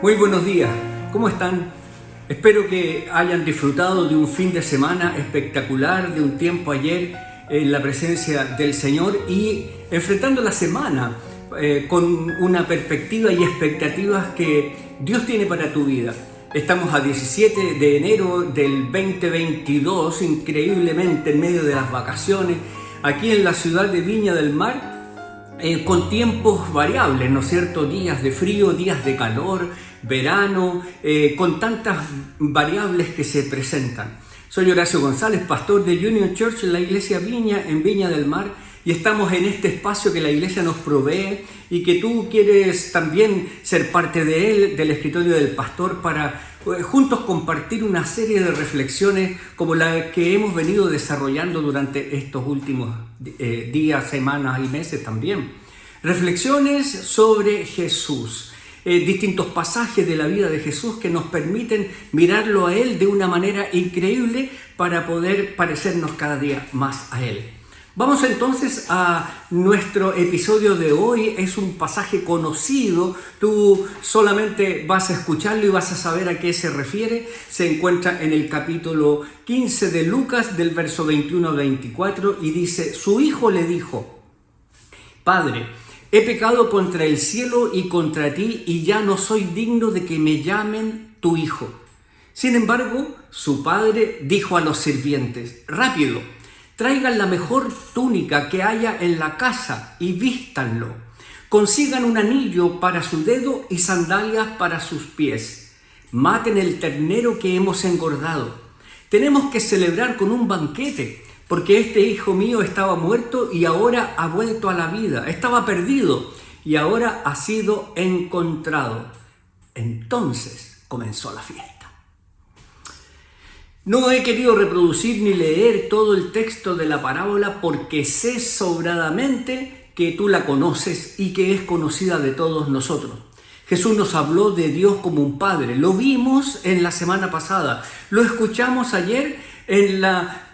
Muy buenos días, ¿cómo están? Espero que hayan disfrutado de un fin de semana espectacular, de un tiempo ayer en la presencia del Señor y enfrentando la semana con una perspectiva y expectativas que Dios tiene para tu vida. Estamos a 17 de enero del 2022, increíblemente en medio de las vacaciones, aquí en la ciudad de Viña del Mar. Con tiempos variables, ¿no es cierto? Días de frío, días de calor, verano, con tantas variables que se presentan. Soy Horacio González, pastor de Union Church en la iglesia Viña, en Viña del Mar, y estamos en este espacio que la iglesia nos provee y que tú quieres también ser parte de él, del escritorio del pastor, para juntos compartir una serie de reflexiones como la que hemos venido desarrollando durante estos últimos días, semanas y meses también. Reflexiones sobre Jesús, distintos pasajes de la vida de Jesús que nos permiten mirarlo a Él de una manera increíble para poder parecernos cada día más a Él. Vamos entonces a nuestro episodio de hoy. Es un pasaje conocido, tú solamente vas a escucharlo y vas a saber a qué se refiere. Se encuentra en el capítulo 15 de Lucas, del verso 21 al 24, y dice: su hijo le dijo: Padre, he pecado contra el cielo y contra ti, y ya no soy digno de que me llamen tu hijo. Sin embargo, su padre dijo a los sirvientes: rápido, traigan la mejor túnica que haya en la casa y vístanlo. Consigan un anillo para su dedo y sandalias para sus pies. Maten el ternero que hemos engordado. Tenemos que celebrar con un banquete, porque este hijo mío estaba muerto y ahora ha vuelto a la vida. Estaba perdido y ahora ha sido encontrado. Entonces comenzó la fiesta. No he querido reproducir ni leer todo el texto de la parábola porque sé sobradamente que tú la conoces y que es conocida de todos nosotros. Jesús nos habló de Dios como un Padre. Lo vimos en la semana pasada. Lo escuchamos ayer en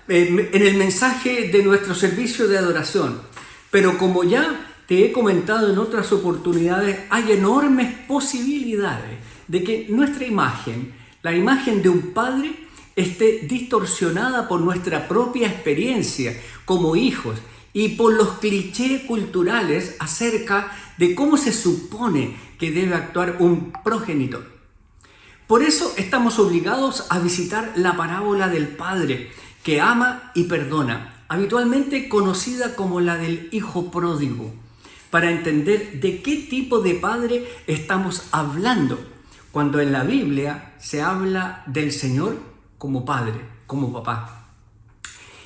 el mensaje de nuestro servicio de adoración. Pero como ya te he comentado en otras oportunidades, hay enormes posibilidades de que nuestra imagen, la imagen de un padre, esté distorsionada por nuestra propia experiencia como hijos y por los clichés culturales acerca de cómo se supone que debe actuar un progenitor. Por eso estamos obligados a visitar la parábola del Padre que ama y perdona, habitualmente conocida como la del hijo pródigo, para entender de qué tipo de padre estamos hablando cuando en la Biblia se habla del Señor como padre, como papá.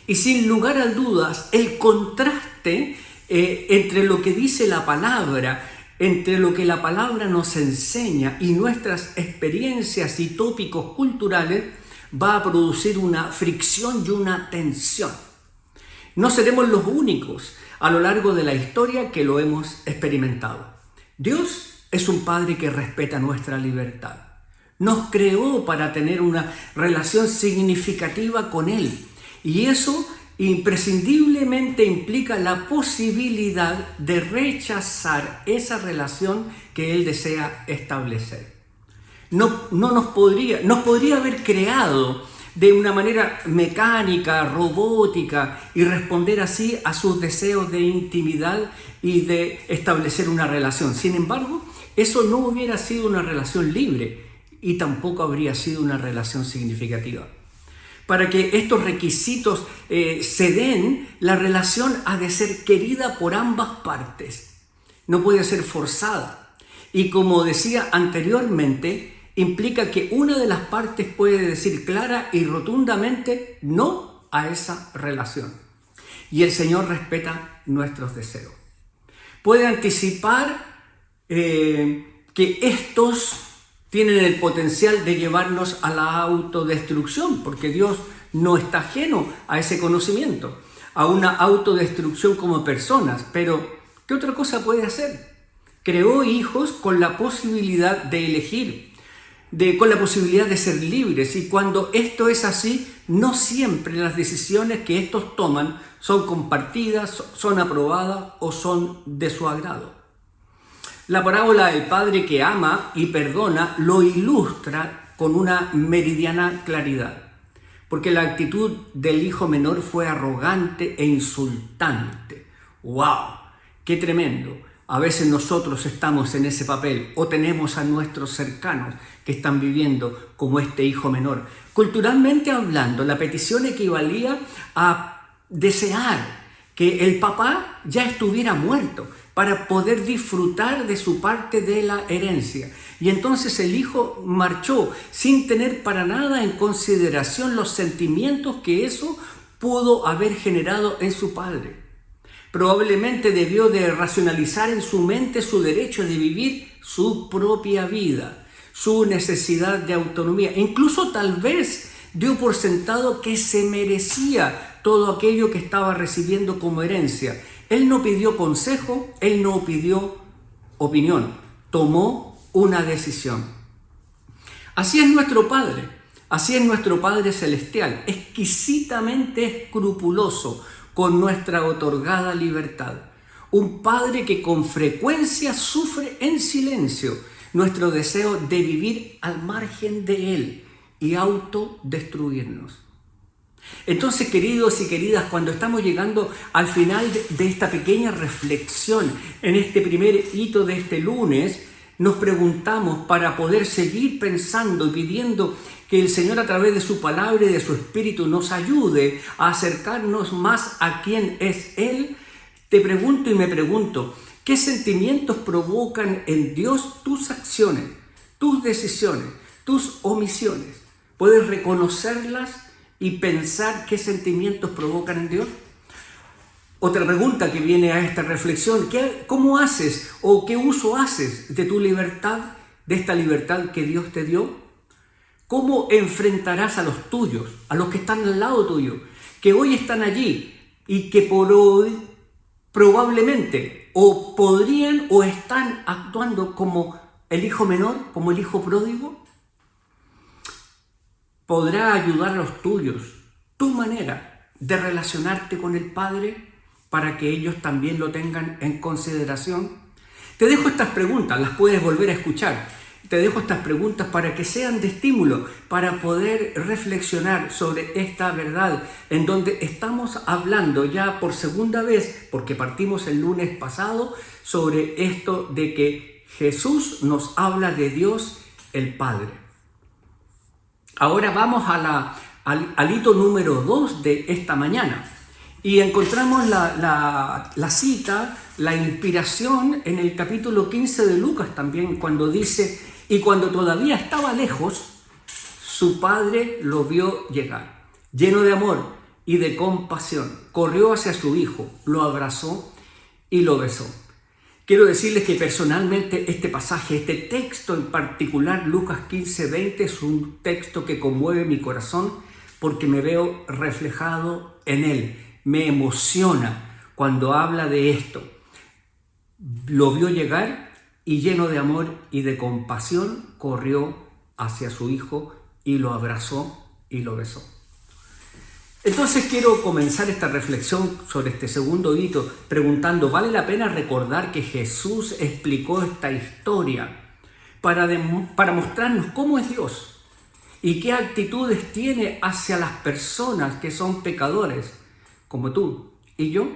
Y sin lugar a dudas, el contraste entre lo que dice la palabra, entre lo que la palabra nos enseña y nuestras experiencias y tópicos culturales, va a producir una fricción y una tensión. No seremos los únicos a lo largo de la historia que lo hemos experimentado. Dios es un Padre que respeta nuestra libertad. Nos creó para tener una relación significativa con Él. Y eso imprescindiblemente implica la posibilidad de rechazar esa relación que Él desea establecer. Nos podría haber creado de una manera mecánica, robótica, y responder así a sus deseos de intimidad y de establecer una relación. Sin embargo, eso no hubiera sido una relación libre y tampoco habría sido una relación significativa. Para que estos requisitos se den, la relación ha de ser querida por ambas partes. No puede ser forzada. Y como decía anteriormente, implica que una de las partes puede decir clara y rotundamente no a esa relación. Y el Señor respeta nuestros deseos. Puede anticipar que estos tienen el potencial de llevarnos a la autodestrucción, porque Dios no está ajeno a ese conocimiento, a una autodestrucción como personas. Pero, ¿qué otra cosa puede hacer? Creó hijos con la posibilidad de elegir, con la posibilidad de ser libres, y cuando esto es así, no siempre las decisiones que estos toman son compartidas, son aprobadas o son de su agrado. La parábola del padre que ama y perdona lo ilustra con una meridiana claridad, porque la actitud del hijo menor fue arrogante e insultante. ¡Wow! ¡Qué tremendo! A veces nosotros estamos en ese papel o tenemos a nuestros cercanos que están viviendo como este hijo menor. Culturalmente hablando, la petición equivalía a desear que el papá ya estuviera muerto para poder disfrutar de su parte de la herencia. Y entonces el hijo marchó sin tener para nada en consideración los sentimientos que eso pudo haber generado en su padre. Probablemente debió de racionalizar en su mente su derecho de vivir su propia vida, su necesidad de autonomía. Incluso tal vez dio por sentado que se merecía todo aquello que estaba recibiendo como herencia. Él no pidió consejo, él no pidió opinión, tomó una decisión. Así es nuestro Padre, así es nuestro Padre Celestial, exquisitamente escrupuloso con nuestra otorgada libertad. Un Padre que con frecuencia sufre en silencio nuestro deseo de vivir al margen de Él y autodestruirnos. Entonces, queridos y queridas, cuando estamos llegando al final de esta pequeña reflexión, en este primer hito de este lunes, nos preguntamos para poder seguir pensando y pidiendo que el Señor a través de su palabra y de su Espíritu nos ayude a acercarnos más a quién es Él. Te pregunto y me pregunto, ¿qué sentimientos provocan en Dios tus acciones, tus decisiones, tus omisiones? ¿Puedes reconocerlas y pensar qué sentimientos provocan en Dios? Otra pregunta que viene a esta reflexión, ¿cómo haces o qué uso haces de tu libertad, de esta libertad que Dios te dio? ¿Cómo enfrentarás a los tuyos, a los que están al lado tuyo, que hoy están allí y que por hoy probablemente o podrían o están actuando como el hijo menor, como el hijo pródigo? ¿Podrá ayudar a los tuyos tu manera de relacionarte con el Padre para que ellos también lo tengan en consideración? Te dejo estas preguntas, las puedes volver a escuchar. Te dejo estas preguntas para que sean de estímulo, para poder reflexionar sobre esta verdad en donde estamos hablando ya por segunda vez, porque partimos el lunes pasado, sobre esto de que Jesús nos habla de Dios el Padre. Ahora vamos al hito número 2 de esta mañana y encontramos la cita, la inspiración en el capítulo 15 de Lucas también, cuando dice: y cuando todavía estaba lejos, su padre lo vio llegar, lleno de amor y de compasión. Corrió hacia su hijo, lo abrazó y lo besó. Quiero decirles que personalmente este pasaje, este texto en particular, Lucas 15:20, es un texto que conmueve mi corazón porque me veo reflejado en él. Me emociona cuando habla de esto. Lo vio llegar y lleno de amor y de compasión corrió hacia su hijo y lo abrazó y lo besó. Entonces quiero comenzar esta reflexión sobre este segundo hito preguntando, ¿vale la pena recordar que Jesús explicó esta historia para mostrarnos cómo es Dios y qué actitudes tiene hacia las personas que son pecadores, como tú y yo?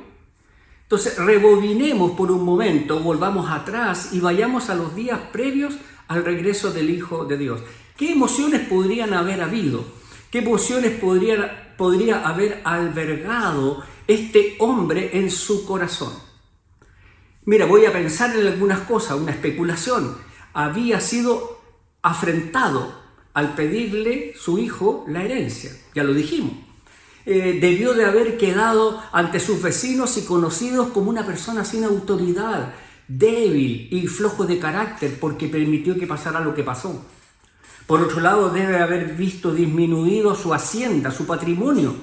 Entonces rebobinemos por un momento, volvamos atrás y vayamos a los días previos al regreso del Hijo de Dios. ¿Qué emociones podrían haber habido? ¿Qué emociones podría haber albergado este hombre en su corazón? Mira, voy a pensar en algunas cosas, una especulación. Había sido afrentado al pedirle su hijo la herencia, ya lo dijimos. Debió de haber quedado ante sus vecinos y conocidos como una persona sin autoridad, débil y flojo de carácter porque permitió que pasara lo que pasó. Por otro lado, debe haber visto disminuido su hacienda, su patrimonio,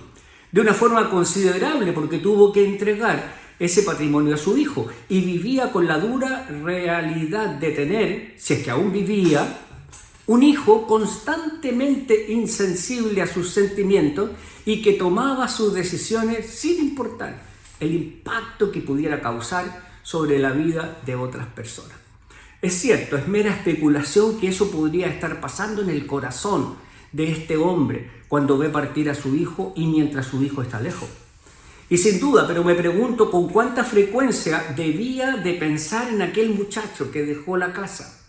de una forma considerable porque tuvo que entregar ese patrimonio a su hijo y vivía con la dura realidad de tener, si es que aún vivía, un hijo constantemente insensible a sus sentimientos y que tomaba sus decisiones sin importar el impacto que pudiera causar sobre la vida de otras personas. Es cierto, es mera especulación que eso podría estar pasando en el corazón de este hombre cuando ve partir a su hijo y mientras su hijo está lejos. Y sin duda, pero me pregunto con cuánta frecuencia debía de pensar en aquel muchacho que dejó la casa.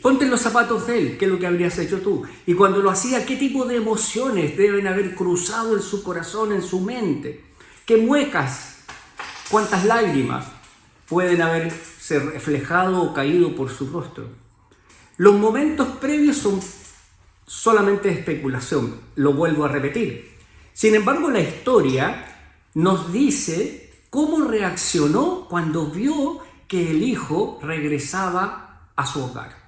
Ponte en los zapatos de él, ¿qué es lo que habrías hecho tú? Y cuando lo hacía, ¿qué tipo de emociones deben haber cruzado en su corazón, en su mente? ¿Qué muecas, cuántas lágrimas pueden haberse reflejado o caído por su rostro? Los momentos previos son solamente especulación, lo vuelvo a repetir. Sin embargo, la historia nos dice cómo reaccionó cuando vio que el hijo regresaba a su hogar.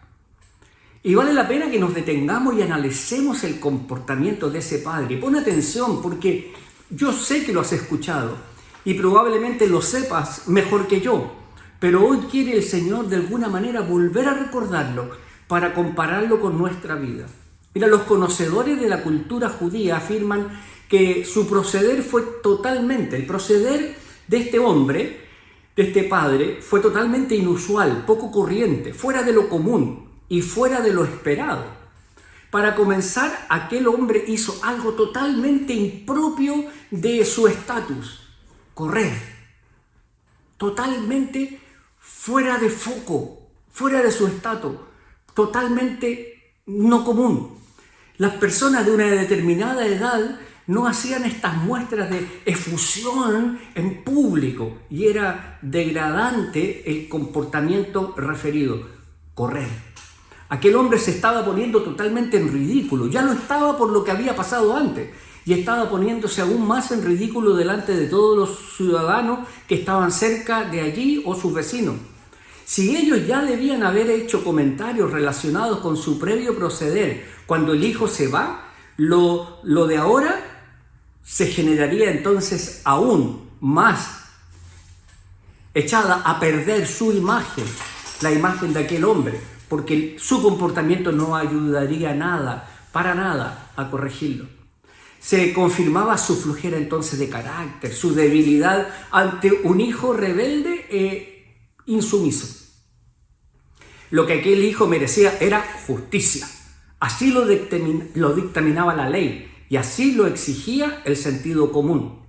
Y vale la pena que nos detengamos y analicemos el comportamiento de ese padre. Pon atención porque yo sé que lo has escuchado y probablemente lo sepas mejor que yo, pero hoy quiere el Señor de alguna manera volver a recordarlo para compararlo con nuestra vida. Mira, los conocedores de la cultura judía afirman que su proceder el proceder de este hombre, de este padre, fue totalmente inusual, poco corriente, fuera de lo común y fuera de lo esperado. Para comenzar, aquel hombre hizo algo totalmente impropio de su estatus: correr. Totalmente fuera de foco, fuera de su estatus, totalmente no común. Las personas de una determinada edad no hacían estas muestras de efusión en público y era degradante el comportamiento referido: correr. Aquel hombre se estaba poniendo totalmente en ridículo, ya lo estaba por lo que había pasado antes y estaba poniéndose aún más en ridículo delante de todos los ciudadanos que estaban cerca de allí o sus vecinos. Si ellos ya debían haber hecho comentarios relacionados con su previo proceder cuando el hijo se va, lo de ahora se generaría entonces aún más echada a perder su imagen, la imagen de aquel hombre, porque su comportamiento no ayudaría para nada a corregirlo. Se confirmaba su flojera entonces de carácter, su debilidad ante un hijo rebelde e insumiso. Lo que aquel hijo merecía era justicia. Así lo dictaminaba la ley y así lo exigía el sentido común.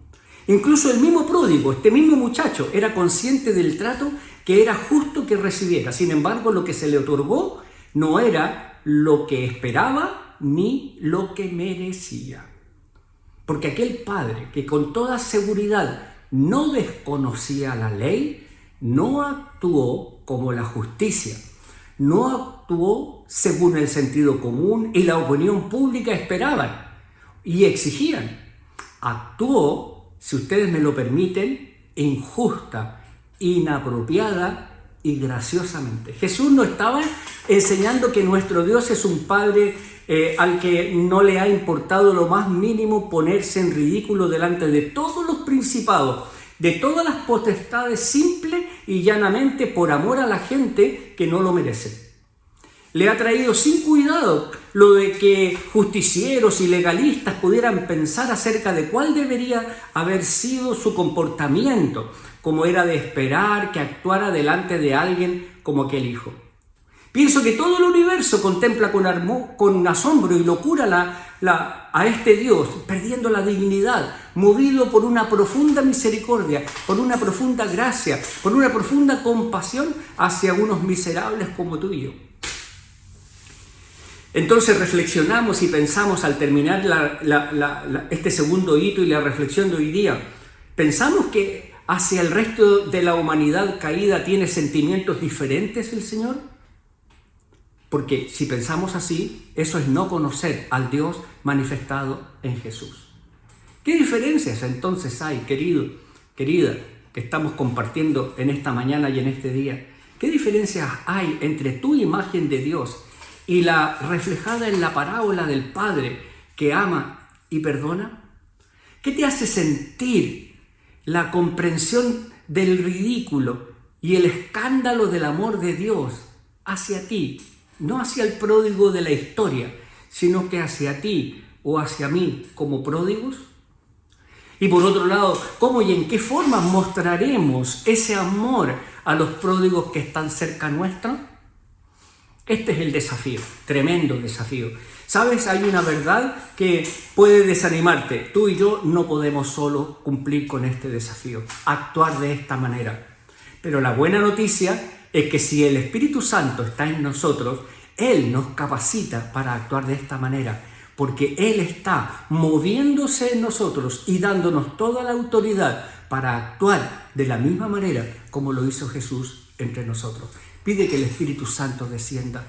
Incluso el mismo pródigo, este mismo muchacho, era consciente del trato que era justo que recibiera. Sin embargo, lo que se le otorgó no era lo que esperaba ni lo que merecía. Porque aquel padre que con toda seguridad no desconocía la ley, no actuó como la justicia, no actuó según el sentido común y la opinión pública esperaban y exigían. Actuó, si ustedes me lo permiten, injusta, inapropiada y graciosamente. Jesús nos estaba enseñando que nuestro Dios es un Padre al que no le ha importado lo más mínimo ponerse en ridículo delante de todos los principados, de todas las potestades, simple y llanamente por amor a la gente que no lo merece. Le ha traído sin cuidado lo de que justicieros y legalistas pudieran pensar acerca de cuál debería haber sido su comportamiento, como era de esperar que actuara delante de alguien como aquel hijo. Pienso que todo el universo contempla con asombro y locura a este Dios, perdiendo la dignidad, movido por una profunda misericordia, por una profunda gracia, por una profunda compasión hacia unos miserables como tú y yo. Entonces reflexionamos y pensamos al terminar este segundo hito y la reflexión de hoy día, pensamos que hacia el resto de la humanidad caída tiene sentimientos diferentes el Señor. Porque si pensamos así, eso es no conocer al Dios manifestado en Jesús. ¿Qué diferencias entonces hay, querido, querida, que estamos compartiendo en esta mañana y en este día? ¿Qué diferencias hay entre tu imagen de Dios y la reflejada en la parábola del Padre que ama y perdona? ¿Qué te hace sentir la comprensión del ridículo y el escándalo del amor de Dios hacia ti? No hacia el pródigo de la historia, sino que hacia ti o hacia mí como pródigos. Y por otro lado, ¿cómo y en qué forma mostraremos ese amor a los pródigos que están cerca nuestro? Este es el desafío, tremendo desafío. ¿Sabes? Hay una verdad que puede desanimarte. Tú y yo no podemos solo cumplir con este desafío, actuar de esta manera. Pero la buena noticia es que si el Espíritu Santo está en nosotros, Él nos capacita para actuar de esta manera, porque Él está moviéndose en nosotros y dándonos toda la autoridad para actuar de la misma manera como lo hizo Jesús entre nosotros. Pide que el Espíritu Santo descienda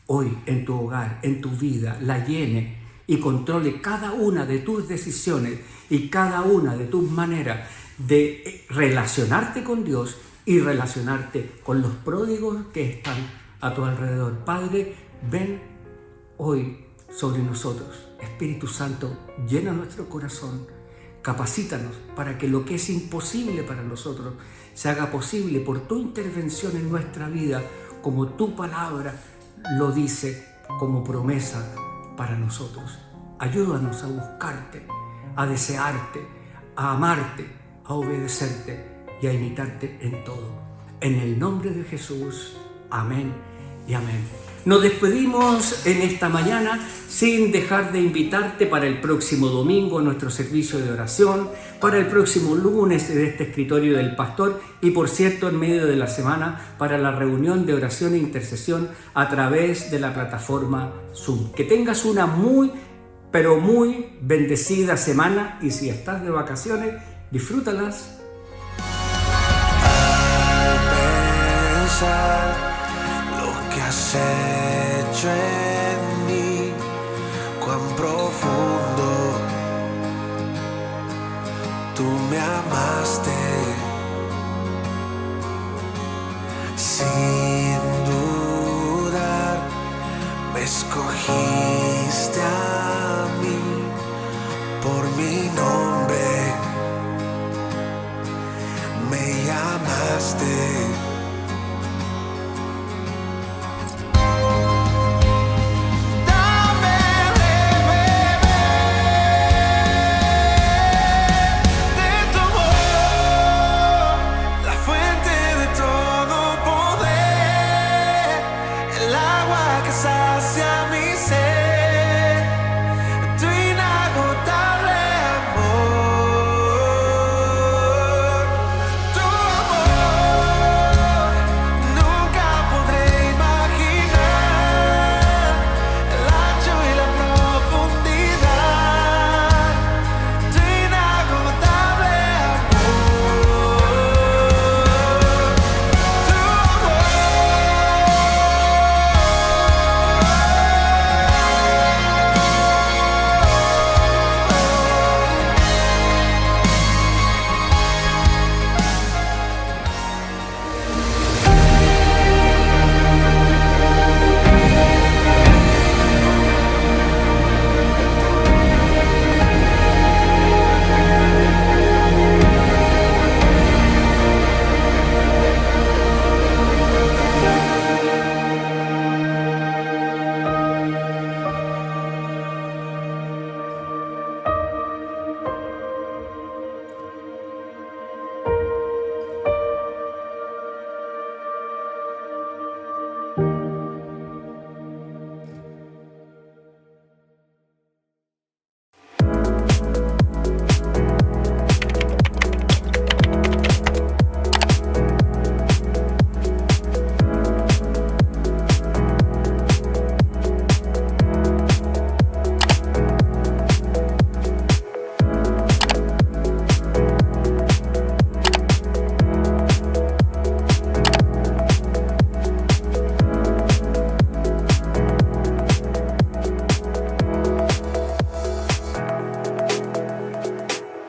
hoy en tu hogar, en tu vida, la llene y controle cada una de tus decisiones y cada una de tus maneras de relacionarte con Dios y relacionarte con los pródigos que están a tu alrededor. Padre, ven hoy sobre nosotros. Espíritu Santo, llena nuestro corazón, capacítanos para que lo que es imposible para nosotros se haga posible por tu intervención en nuestra vida, como tu palabra lo dice como promesa para nosotros. Ayúdanos a buscarte, a desearte, a amarte, a obedecerte y a imitarte en todo. En el nombre de Jesús, amén y amén. Nos despedimos en esta mañana sin dejar de invitarte para el próximo domingo a nuestro servicio de oración, para el próximo lunes de este escritorio del pastor y por cierto en medio de la semana para la reunión de oración e intercesión a través de la plataforma Zoom. Que tengas una muy bendecida semana y si estás de vacaciones, disfrútalas. Lo que has hecho en mí, cuán profundo tú me amaste. Sí.